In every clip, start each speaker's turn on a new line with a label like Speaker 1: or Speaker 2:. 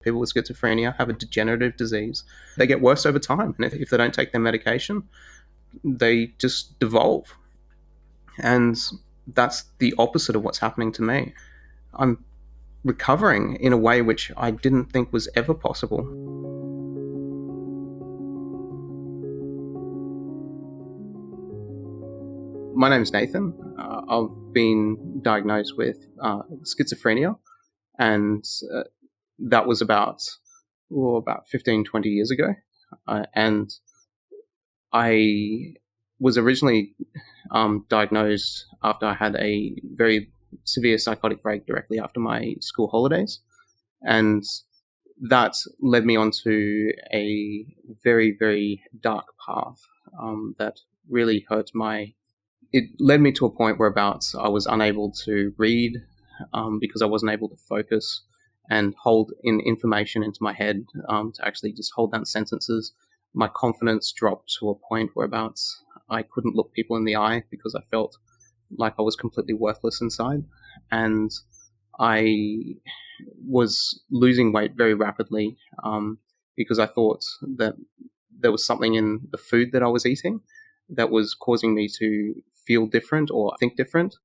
Speaker 1: People with schizophrenia have a degenerative disease. They get worse over time, and if they don't take their medication, they just devolve. And that's the opposite of what's happening to me. I'm recovering in a way which I didn't think was ever possible. My name's Nathan. I've been diagnosed with schizophrenia, and that was about 15, 20 years ago. And I was originally diagnosed after I had a very severe psychotic break directly after my school holidays. And that led me onto a very, very dark path that really hurt it led me to a point whereabouts I was unable to read because I wasn't able to focus and hold in information into my head to actually just hold down sentences. My confidence dropped to a point whereabouts I couldn't look people in the eye because I felt like I was completely worthless inside. And I was losing weight very rapidly because I thought that there was something in the food that I was eating that was causing me to feel different or think different.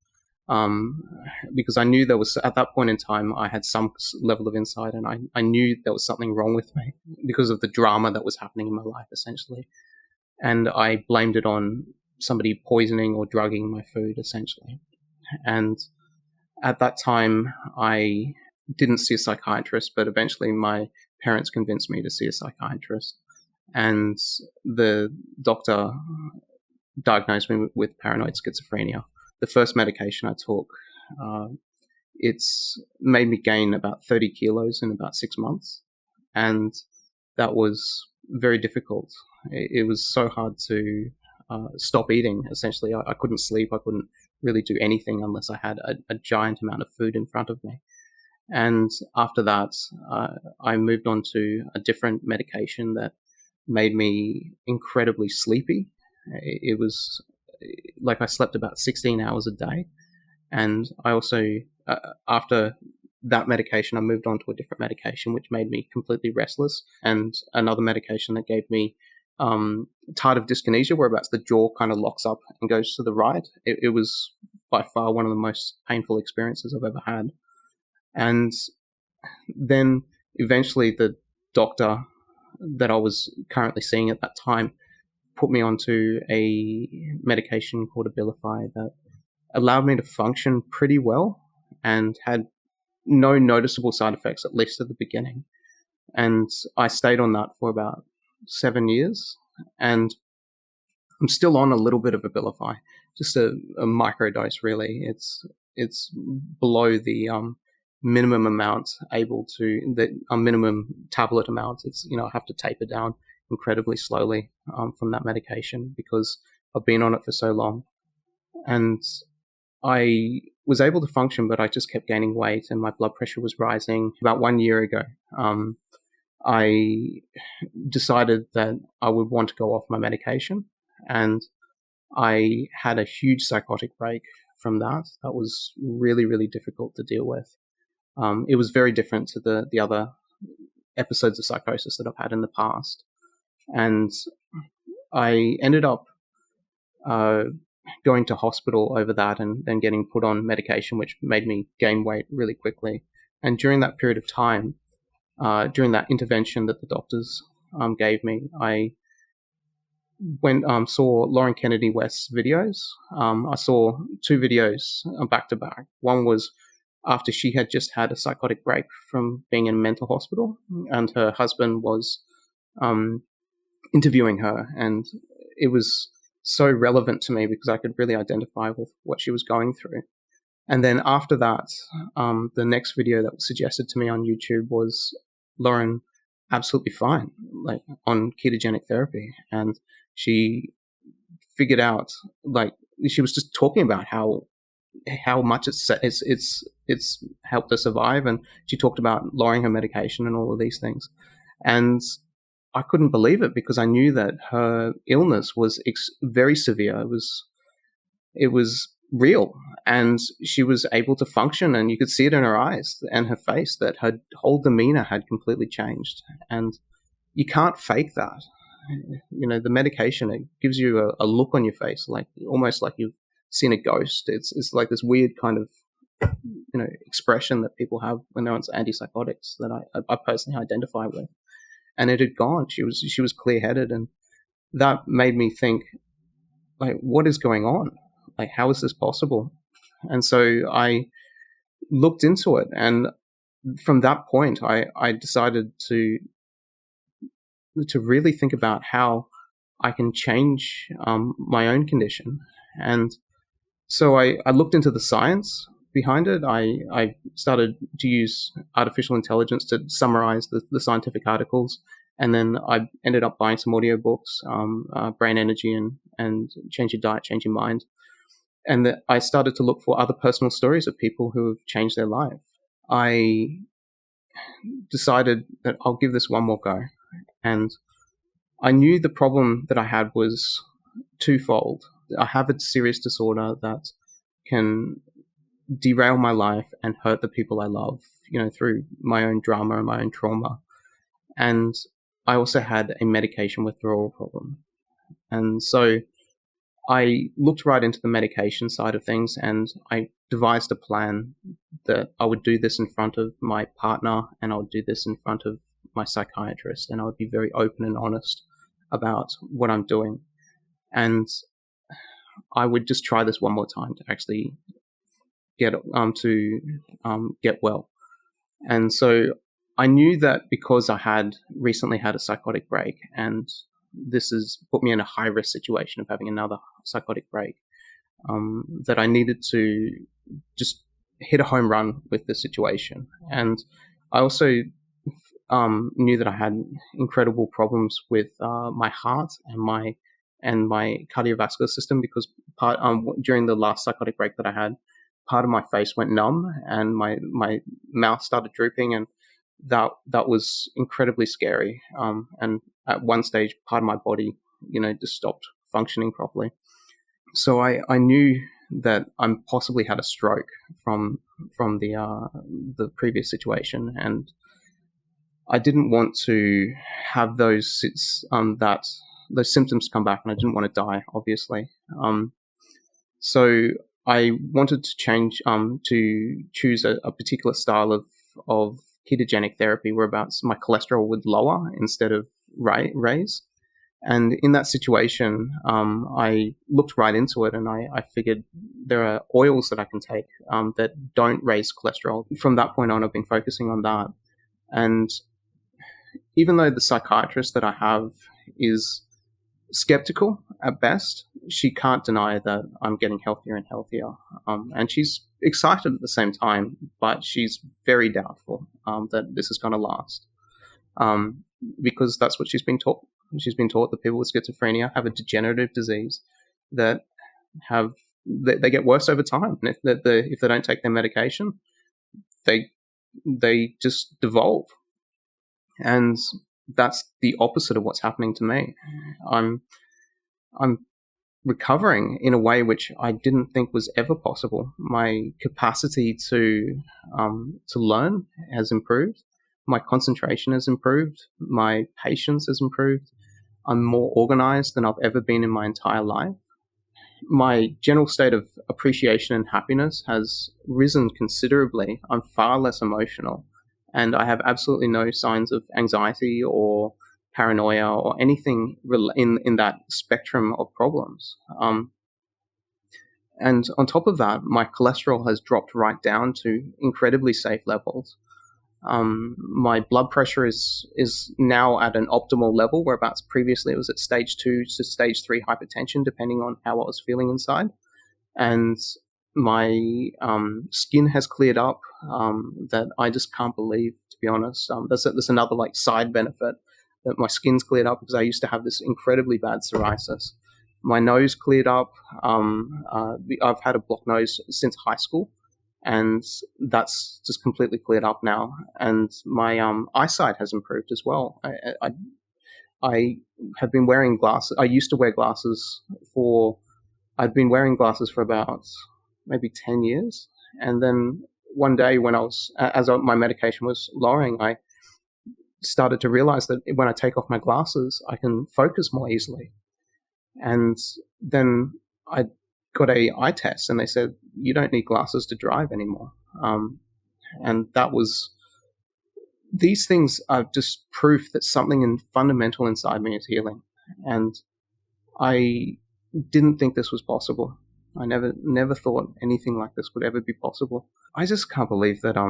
Speaker 1: Because I knew there was, at that point in time, I had some level of insight, and I knew there was something wrong with me because of the drama that was happening in my life, essentially. And I blamed it on somebody poisoning or drugging my food, essentially. And at that time, I didn't see a psychiatrist, but eventually my parents convinced me to see a psychiatrist. And the doctor diagnosed me with paranoid schizophrenia. The first medication I took, it's made me gain about 30 kilos in about 6 months. And that was very difficult. It was so hard to stop eating, essentially. I couldn't sleep. I couldn't really do anything unless I had a giant amount of food in front of me. And after that, I moved on to a different medication that made me incredibly sleepy. It was like I slept about 16 hours a day. And I also, after that medication, I moved on to a different medication, which made me completely restless, and another medication that gave me tardive dyskinesia, whereabouts the jaw kind of locks up and goes to the right. It was by far one of the most painful experiences I've ever had. And then eventually the doctor that I was currently seeing at that time put me onto a medication called Abilify that allowed me to function pretty well and had no noticeable side effects, at least at the beginning. And I stayed on that for about 7 years, and I'm still on a little bit of Abilify, just a micro dose, really. It's below the minimum amount a minimum tablet amount. It's, I have to taper down incredibly slowly from that medication because I've been on it for so long. And I was able to function, but I just kept gaining weight and my blood pressure was rising. About 1 year ago, I decided that I would want to go off my medication, and I had a huge psychotic break from that. That was really, really difficult to deal with. It was very different to the other episodes of psychosis that I've had in the past. And I ended up going to hospital over that and then getting put on medication, which made me gain weight really quickly. And during that period of time, during that intervention that the doctors gave me, I went saw Lauren Kennedy West's videos. I saw 2 videos back to back. One was after she had just had a psychotic break from being in a mental hospital, and her husband was interviewing her, and it was so relevant to me because I could really identify with what she was going through. And then after that, the next video that was suggested to me on YouTube was Lauren absolutely fine, like on ketogenic therapy. And she figured out, like, she was just talking about how much it's helped her survive. And she talked about lowering her medication and all of these things. And I couldn't believe it because I knew that her illness was very severe. It was real, and she was able to function, and you could see it in her eyes and her face that her whole demeanor had completely changed. And you can't fake that. The medication, it gives you a look on your face, like almost like you've seen a ghost. It's like this weird kind of expression that people have when they're on antipsychotics that I personally identify with. And it had gone. She was clear-headed, and that made me think, like, what is going on? Like, how is this possible? And so I looked into it, and from that point, I decided to really think about how I can change my own condition. And so I looked into the science behind it. I started to use artificial intelligence to summarize the scientific articles. And then I ended up buying some audiobooks, Brain Energy and Change Your Diet, Change Your Mind. And I started to look for other personal stories of people who have changed their life. I decided that I'll give this one more go. And I knew the problem that I had was twofold. I have a serious disorder that can derail my life and hurt the people I love, through my own drama and my own trauma. And I also had a medication withdrawal problem. And so I looked right into the medication side of things, and I devised a plan that I would do this in front of my partner, and I would do this in front of my psychiatrist, and I would be very open and honest about what I'm doing. And I would just try this one more time to actually get well. And so I knew that because I had recently had a psychotic break, and this has put me in a high-risk situation of having another psychotic break, that I needed to just hit a home run with the situation. And I also knew that I had incredible problems with my heart and my cardiovascular system, because during the last psychotic break that I had, part of my face went numb and my mouth started drooping, and that was incredibly scary. And at one stage, part of my body, just stopped functioning properly. So I knew that I possibly had a stroke from the previous situation, and I didn't want to have those symptoms come back, and I didn't want to die, obviously. So I wanted to change to choose a particular style of ketogenic therapy, whereabouts my cholesterol would lower instead of raise. And in that situation, I looked right into it, and I figured there are oils that I can take that don't raise cholesterol. From that point on, I've been focusing on that. And even though the psychiatrist that I have is skeptical at best, she can't deny that I'm getting healthier and healthier. And she's excited at the same time, but she's very doubtful that this is going to last, because that's what she's been taught. She's been taught that people with schizophrenia have a degenerative disease that they get worse over time. And if they don't take their medication, they just devolve. And that's the opposite of what's happening to me. I'm recovering in a way which I didn't think was ever possible. My capacity to learn has improved. My concentration has improved. My patience has improved. I'm more organized than I've ever been in my entire life. My general state of appreciation and happiness has risen considerably. I'm far less emotional, and I have absolutely no signs of anxiety or paranoia or anything in that spectrum of problems. And on top of that, my cholesterol has dropped right down to incredibly safe levels. My blood pressure is now at an optimal level, whereabouts previously it was at stage 2 to stage 3 hypertension, depending on how I was feeling inside. And my skin has cleared up that I just can't believe, to be honest. There's another side benefit, that my skin's cleared up, because I used to have this incredibly bad psoriasis. My nose cleared up. I've had a blocked nose since high school, and that's just completely cleared up now. And my eyesight has improved as well. I have been wearing glasses. I used to wear glasses I'd been wearing glasses for about maybe 10 years. And then one day when my medication was lowering, I started to realize that when I take off my glasses, I can focus more easily. And then I got a eye test and they said, you don't need glasses to drive anymore. And these things are just proof that something fundamental inside me is healing. And I didn't think this was possible. I never thought anything like this would ever be possible. I just can't believe that I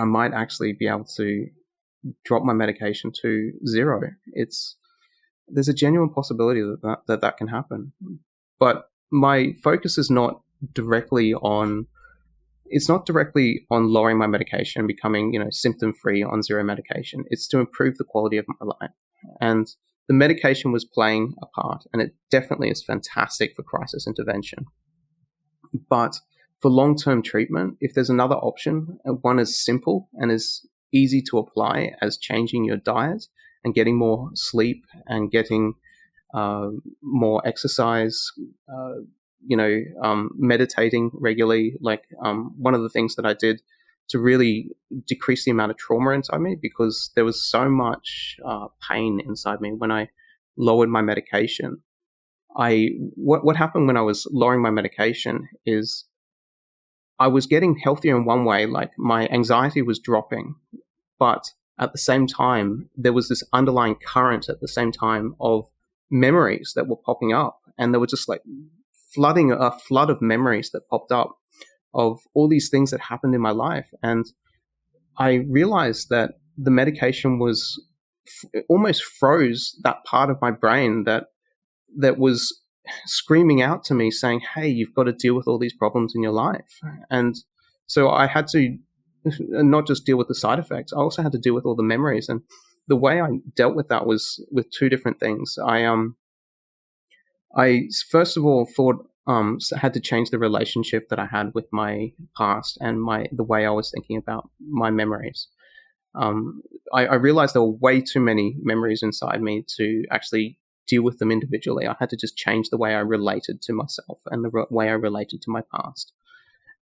Speaker 1: might actually be able to drop my medication to zero. There's a genuine possibility that can happen. But my focus is not directly on lowering my medication and becoming, symptom-free on zero medication. It's to improve the quality of my life. And the medication was playing a part, and it definitely is fantastic for crisis intervention. But for long-term treatment, if there's another option, one as simple and as easy to apply as changing your diet and getting more sleep and getting more exercise, meditating regularly. Like one of the things that I did to really decrease the amount of trauma inside me, because there was so much pain inside me when I lowered my medication. What happened when I was lowering my medication is I was getting healthier in one way, like my anxiety was dropping, but at the same time, there was this underlying current at the same time of memories that were popping up, and there were just like a flood of memories that popped up of all these things that happened in my life. And I realized that the medication was almost froze that part of my brain that was screaming out to me saying, hey, you've got to deal with all these problems in your life. And so I had to not just deal with the side effects, I also had to deal with all the memories. And the way I dealt with that was with two different things. I first of all thought had to change the relationship that I had with my past and the way I was thinking about my memories. I realized there were way too many memories inside me to actually deal with them individually. I had to just change the way I related to myself and the way I related to my past.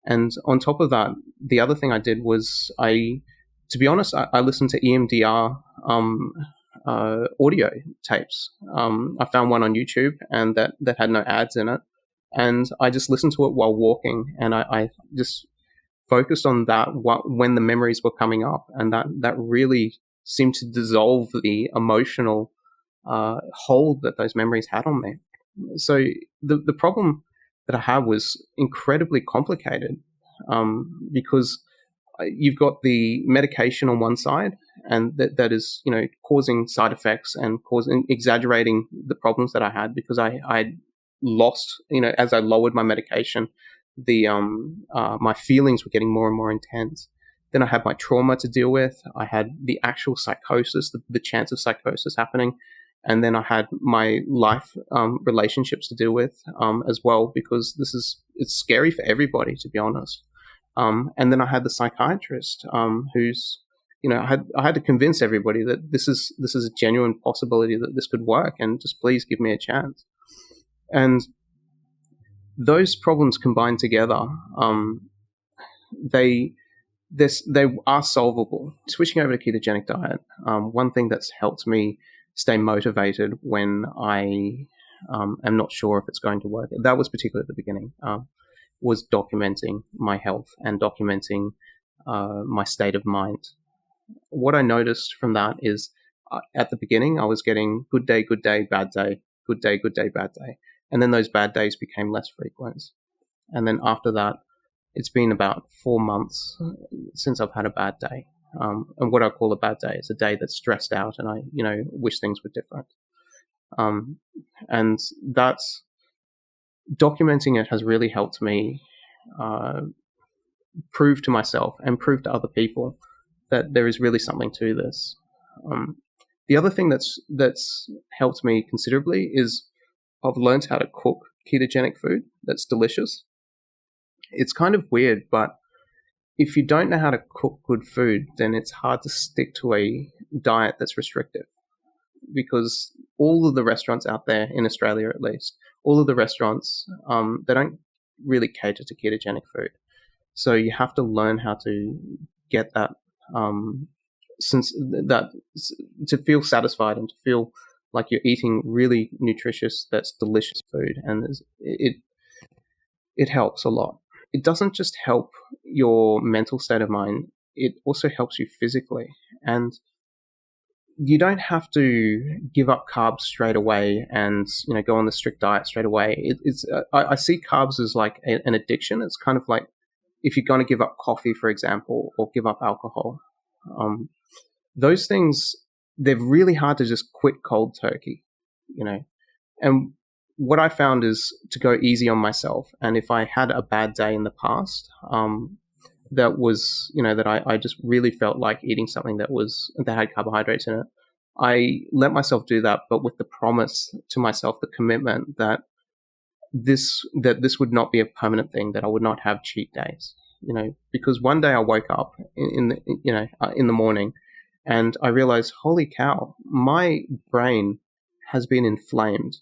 Speaker 1: And on top of that, the other thing I did was to be honest, I listened to EMDR audio tapes. I found one on YouTube, and that had no ads in it. And I just listened to it while walking, and I just focused on that when the memories were coming up, and that really seemed to dissolve the emotional hold that those memories had on me. So the problem that I had was incredibly complicated, because you've got the medication on one side, and that is causing side effects and exaggerating the problems that I had, because I lost, as I lowered my medication, the my feelings were getting more and more intense. Then I had my trauma to deal with. I had the actual psychosis, the chance of psychosis happening. And then I had my life relationships to deal with as well, because it's scary for everybody, to be honest. And then I had the psychiatrist who's, I had to convince everybody that this is a genuine possibility that this could work, and just please give me a chance. And those problems combined together, they are solvable. Switching over to ketogenic diet, one thing that's helped me stay motivated when I am not sure if it's going to work, that was particularly at the beginning, was documenting my health and documenting my state of mind. What I noticed from that is at the beginning, I was getting good day, bad day, good day, bad day. And then those bad days became less frequent. And then after that, it's been about 4 months since I've had a bad day. And what I call a bad day is a day that's stressed out and I, wish things were different. And that's documenting it has really helped me prove to myself and prove to other people that there is really something to this. The other thing that's helped me considerably is I've learned how to cook ketogenic food that's delicious. It's kind of weird, but if you don't know how to cook good food, then it's hard to stick to a diet that's restrictive, because all of the restaurants out there in Australia, at least, all of the restaurants, they don't really cater to ketogenic food. So you have to learn how to get that, to feel satisfied and to feel like you're eating really nutritious, that's delicious food, and it helps a lot. It doesn't just help your mental state of mind; it also helps you physically. And you don't have to give up carbs straight away and go on the strict diet straight away. I see carbs as like an addiction. It's kind of like if you're going to give up coffee, for example, or give up alcohol. Those things, they're really hard to just quit cold turkey, And what I found is to go easy on myself. And if I had a bad day in the past, that was, that I just really felt like eating something that had carbohydrates in it, I let myself do that, but with the promise to myself, the commitment that this would not be a permanent thing, that I would not have cheat days, because one day I woke up in the morning and I realized, holy cow, my brain has been inflamed.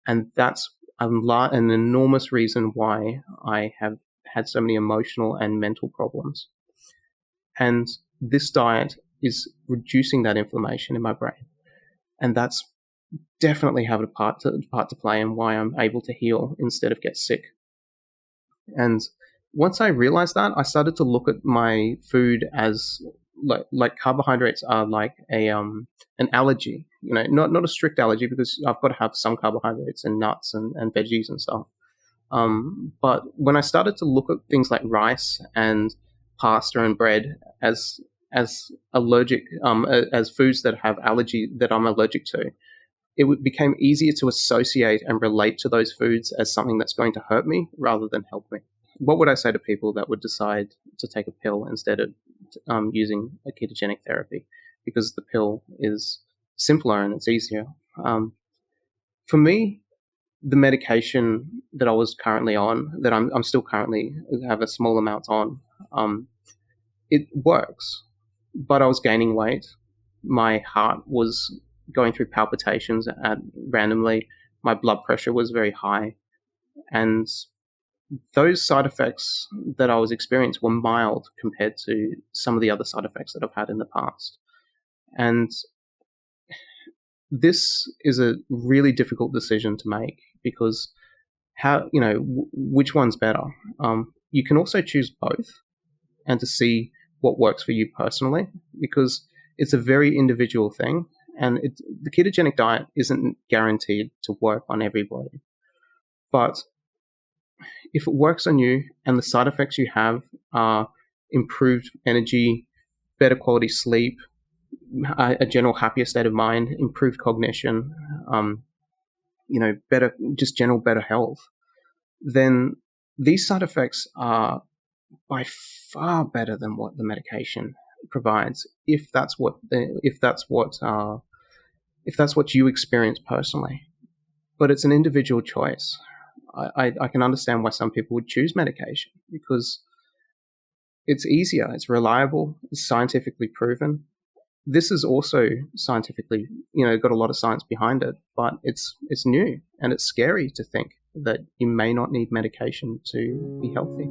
Speaker 1: And that's an enormous reason why I have had so many emotional and mental problems. And this diet is reducing that inflammation in my brain. And that's definitely have a part to play in why I'm able to heal instead of get sick. And once I realized that, I started to look at my food as like carbohydrates are like an allergy, not a strict allergy, because I've got to have some carbohydrates and nuts and veggies and stuff. But when I started to look at things like rice and pasta and bread as allergic, as foods that have allergy that I'm allergic to, it became easier to associate and relate to those foods as something that's going to hurt me rather than help me. What would I say to people that would decide to take a pill instead of using a ketogenic therapy? Because the pill is simpler and it's easier. For me, the medication that I was currently on, that I'm still currently have a small amount on, it works, but I was gaining weight. My heart was going through palpitations randomly. My blood pressure was very high, and those side effects that I was experiencing were mild compared to some of the other side effects that I've had in the past. And this is a really difficult decision to make, because which one's better? You can also choose both and to see what works for you personally, because it's a very individual thing. And the ketogenic diet isn't guaranteed to work on everybody. But if it works on you and the side effects you have are improved energy, better quality sleep, a general happier state of mind, improved cognition, better, just general better health, then these side effects are by far better than what the medication provides, if that's what you experience personally. But it's an individual choice. I can understand why some people would choose medication, because it's easier, it's reliable, it's scientifically proven. This is also scientifically, got a lot of science behind it, but it's new, and it's scary to think that you may not need medication to be healthy.